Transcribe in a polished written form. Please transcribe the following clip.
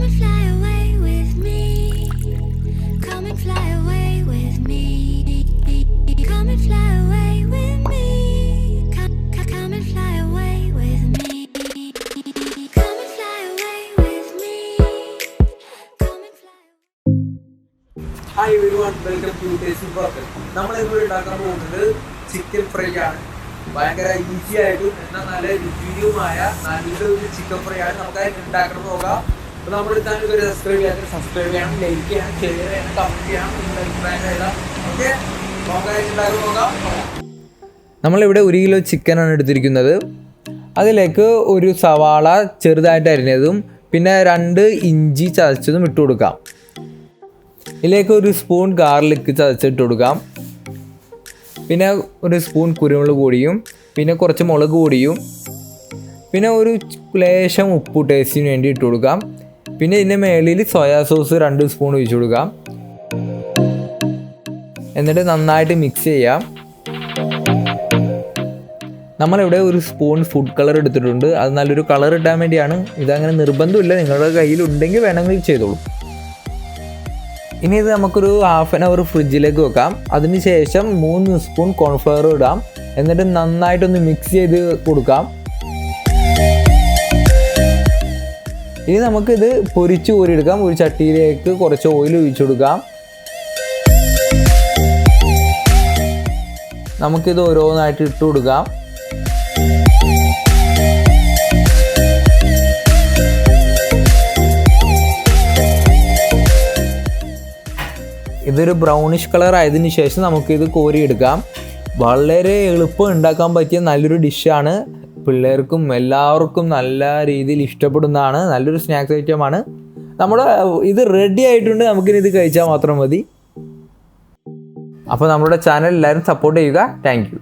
and fly away with me. Come and fly away with me. Come and fly away with me. Come and fly away with me. Come and fly away with me. Come and fly. Hi everyone, welcome to Tasty Barakat. നമ്മൾ ഇപ്പോൾ ഉണ്ടാക്കാൻ പോകുന്നത് chicken fry ആണ്. ഭയങ്കര easy ആയിട്ടും എന്നാൽ നല്ല രുചിയുമായ നല്ലൊരു ചിക്കൻ ഫ്രൈ ആണ്. നമുക്ക് ഉണ്ടാക്കണം നോക്കാം. അപ്പോൾ നമ്മുടെ ചാനൽ ഒരു സബ്സ്ക്രൈബ് ചെയ്യണം, ലൈക്ക് ചെയ്യണം, ഷെയർ ചെയ്യണം, കമന്റ് ചെയ്യണം, നിങ്ങളുടെ അഭിപ്രായം എഴുതാം. ഓക്കെ, നമുക്ക് ഉണ്ടാക്കി നോക്കാം. നമ്മളിവിടെ 1 കിലോ ചിക്കനാണ് എടുത്തിരിക്കുന്നത്. അതിലേക്ക് ഒരു സവാള ചെറുതായിട്ട് അരിഞ്ഞതും പിന്നെ 2 ഇഞ്ചി ചതച്ചതും ഇട്ട് കൊടുക്കാം. ഇതിലേക്ക് ഒരു സ്പൂൺ ഗാർലിക് ചതച്ചിട്ട് കൊടുക്കാം. പിന്നെ ഒരു സ്പൂൺ കുരുമുളക് പൊടിയും പിന്നെ കുറച്ച് മുളക് പൊടിയും പിന്നെ ഒരു ലേശം ഉപ്പ് ടേസ്റ്റിന് വേണ്ടി ഇട്ട് കൊടുക്കാം. പിന്നെ ഇതിൻ്റെ മേളിൽ സോയാ സോസ് 2 സ്പൂൺ ഒഴിച്ച് കൊടുക്കാം. എന്നിട്ട് നന്നായിട്ട് മിക്സ് ചെയ്യാം. നമ്മളിവിടെ ഒരു സ്പൂൺ ഫുഡ് കളർ എടുത്തിട്ടുണ്ട്. അത് നല്ലൊരു കളർ ഇടാൻ വേണ്ടിയാണ്. ഇതങ്ങനെ നിർബന്ധമില്ല, നിങ്ങളുടെ കയ്യിലുണ്ടെങ്കിൽ വേണമെങ്കിൽ ചെയ്തോളൂ. ഇനി ഇത് നമുക്കൊരു ഹാഫ് ആൻ അവർ ഫ്രിഡ്ജിലേക്ക് വെക്കാം. അതിന് ശേഷം 3 സ്പൂൺ കോൺഫ്ലവർ ഇടാം. എന്നിട്ട് നന്നായിട്ടൊന്ന് മിക്സ് ചെയ്ത് കൊടുക്കാം. ഇനി നമുക്കിത് പൊരിച്ച് കോരിയെടുക്കാം. ഒരു ചട്ടിയിലേക്ക് കുറച്ച് ഓയിൽ ഒഴിച്ചു കൊടുക്കാം. നമുക്കിത് ഓരോന്നായിട്ട് ഇട്ട് കൊടുക്കാം. ഇതൊരു ബ്രൗണിഷ് കളർ ആയതിനു ശേഷം നമുക്കിത് കോരിയെടുക്കാം. വളരെ എളുപ്പം ഉണ്ടാക്കാൻ പറ്റിയ നല്ലൊരു ഡിഷാണ്. പിള്ളേർക്കും എല്ലാവർക്കും നല്ല രീതിയിൽ ഇഷ്ടപ്പെടുന്നതാണ്. നല്ലൊരു സ്നാക്സ് ഐറ്റമാണ്. നമ്മുടെ ഇത് റെഡി ആയിട്ടുണ്ട്. നമുക്കിനി ഇത് കഴിച്ചാൽ മാത്രം മതി. അപ്പോൾ നമ്മുടെ ചാനൽ എല്ലാവരും സപ്പോർട്ട് ചെയ്യുക. Thank you.